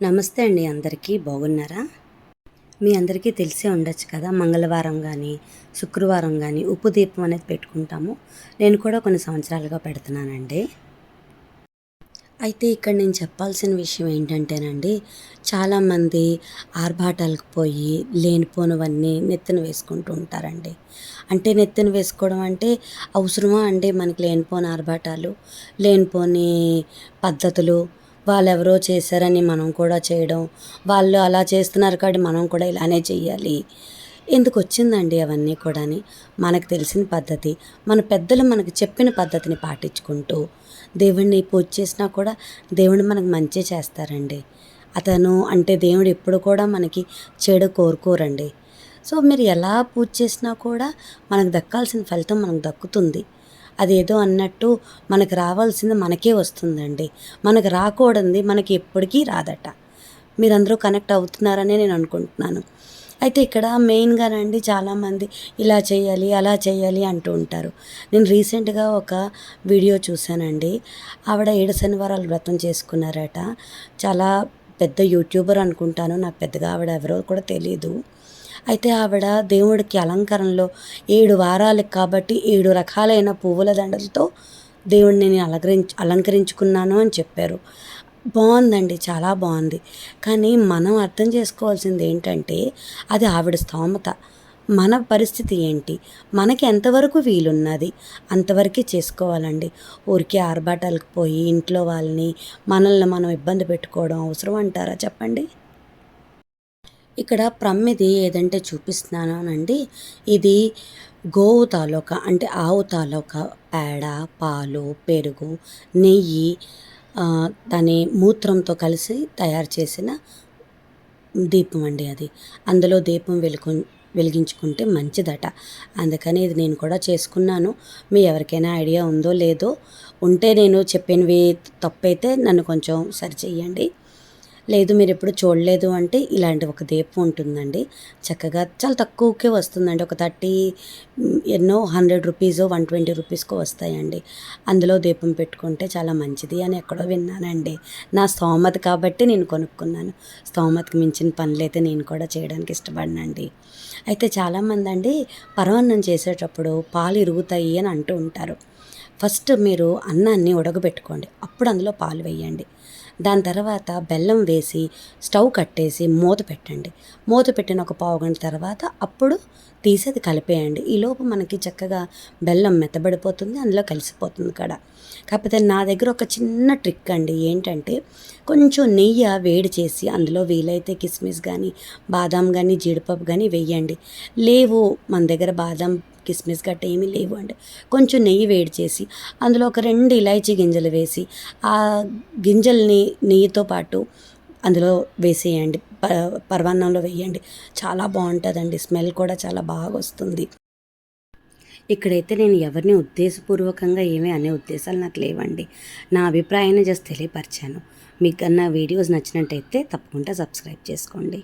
నమస్తే అండి. అందరికీ బాగున్నారా? మీ అందరికీ తెలిసే ఉండొచ్చు కదా, మంగళవారం కానీ శుక్రవారం కానీ ఉప్పు దీపం అనేది పెట్టుకుంటాము. నేను కూడా కొన్ని సంవత్సరాలుగా పెడుతున్నానండి. అయితే ఇక్కడ నేను చెప్పాల్సిన విషయం ఏంటంటేనండి, చాలామంది ఆర్భాటాలకు పోయి లేనిపోనివన్నీ నెత్తిన వేసుకుంటూ ఉంటారండి. అంటే నెత్తిన వేసుకోవడం అంటే అవసరమా అండి మనకి లేనిపోని ఆర్భాటాలు, లేనిపోని పద్ధతులు? వాళ్ళెవరో చేశారని మనం కూడా చేయడం, వాళ్ళు అలా చేస్తున్నారు కాబట్టి మనం కూడా ఇలానే చెయ్యాలి. ఎందుకొచ్చిందండి అవన్నీ కూడాని? మనకు తెలిసిన పద్ధతి, మన పెద్దలు మనకు చెప్పిన పద్ధతిని పాటించుకుంటూ దేవుడిని పూజ చేసినా కూడా దేవుడు మనకు మంచే చేస్తారండి. అతను అంటే దేవుడు ఎప్పుడు కూడా మనకి చెడు కోరుకోరండి. సో మీరు ఎలా పూజ చేసినా కూడా మనకు దక్కాల్సిన ఫలితం మనకు దక్కుతుంది. అదేదో అన్నట్టు మనకు రావాల్సింది మనకే వస్తుందండి. మనకు రాకూడనిది మనకి ఎప్పటికీ రాదట. మీరందరూ కనెక్ట్ అవుతున్నారనే నేను అనుకుంటున్నాను. అయితే ఇక్కడ మెయిన్గానండి చాలామంది ఇలా చేయాలి అలా చేయాలి అంటూ ఉంటారు. నేను రీసెంట్గా ఒక వీడియో చూశానండి. ఆవిడ 7 శనివారాలు వ్రతం చేసుకున్నారట. చాలా పెద్ద యూట్యూబర్ అనుకుంటాను, నాకు పెద్దగా ఆవిడ ఎవరో కూడా తెలీదు. అయితే ఆవిడ దేవుడికి అలంకరణలో 7 వారాలకు కాబట్టి 7 రకాలైన పువ్వుల దండలతో దేవుడిని నేను అలంకరించుకున్నాను అని చెప్పారు. బాగుందండి, చాలా బాగుంది. కానీ మనం అర్థం చేసుకోవాల్సింది ఏంటంటే అది ఆవిడ స్తోమత. మన పరిస్థితి ఏంటి, మనకి ఎంతవరకు వీలున్నది అంతవరకే చేసుకోవాలండి. ఊరికే ఆర్భాటాలకు పోయి ఇంట్లో వాళ్ళని మనల్ని మనం ఇబ్బంది పెట్టుకోవడం అవసరం అంటారా చెప్పండి? ఇక్కడ ప్రమ్మిది ఏదంటే చూపిస్తున్నానండి. ఇది గోవు తాలూకా అంటే ఆవు తాలూకా పేడ, పాలు, పెరుగు, నెయ్యి, దాని మూత్రంతో కలిసి తయారు చేసిన దీపం అండి అది. అందులో దీపం వెలిగించుకుంటే మంచిదట. అందుకని ఇది నేను కూడా చేసుకున్నాను. మీ ఎవరికైనా ఐడియా ఉందో లేదో, ఉంటే నేను చెప్పినవి తప్పైతే నన్ను కొంచెం సరిచెయ్యండి. లేదు మీరు ఎప్పుడు చూడలేదు అంటే ఇలాంటి ఒక దీపం ఉంటుందండి. చక్కగా చాలా తక్కువకే వస్తుందండి. ఒక 30 ఎన్నో 100 రూపీసో 120 రూపీస్కో వస్తాయండి. అందులో దీపం పెట్టుకుంటే చాలా మంచిది అని ఎక్కడో విన్నానండి. నా స్తోమత కాబట్టి నేను కొనుక్కున్నాను. స్తోమతకు మించిన పనులైతే నేను కూడా చేయడానికి ఇష్టపడనండి. అయితే చాలామంది అండి పరమాన్నం చేసేటప్పుడు పాలు ఇరుగుతాయి అని అంటూ ఉంటారు. ఫస్ట్ మీరు అన్నాన్ని ఉడకబెట్టుకోండి, అప్పుడు అందులో పాలు వేయండి. దాని తర్వాత బెల్లం వేసి స్టవ్ కట్టేసి మూత పెట్టండి. మూత పెట్టిన ఒక పావుగంట తర్వాత అప్పుడు తీసి అది కలిపేయండి. ఈలోపు మనకి చక్కగా బెల్లం మెత్తబడిపోతుంది, అందులో కలిసిపోతుంది కూడా. కాకపోతే నా దగ్గర ఒక చిన్న ట్రిక్ అండి. ఏంటంటే కొంచెం నెయ్యి వేడి చేసి అందులో వీలైతే కిస్మిస్ కానీ బాదాం కానీ జీడిపప్పు కానీ వేయండి. లేవు మన దగ్గర బాదాం కిస్మిస్ గట్ట ఏమీ లేవు అంటే కొంచెం నెయ్యి వేడి చేసి అందులో ఒక 2 ఇలాచీ గింజలు వేసి ఆ గింజల్ని నెయ్యితో పాటు అందులో వేసేయండి. పరమాన్నంలో వేయండి. చాలా బాగుంటుందండి. స్మెల్ కూడా చాలా బాగా వస్తుంది. ఇక్కడైతే నేను ఎవరిని ఉద్దేశపూర్వకంగా ఏమీ అనే ఉద్దేశాలు నాకు లేవండి. నా అభిప్రాయాన్ని జస్ట్ తెలియపరిచాను. మీకు కన్నా వీడియోస్ నచ్చినట్టయితే తప్పకుండా సబ్స్క్రైబ్ చేసుకోండి.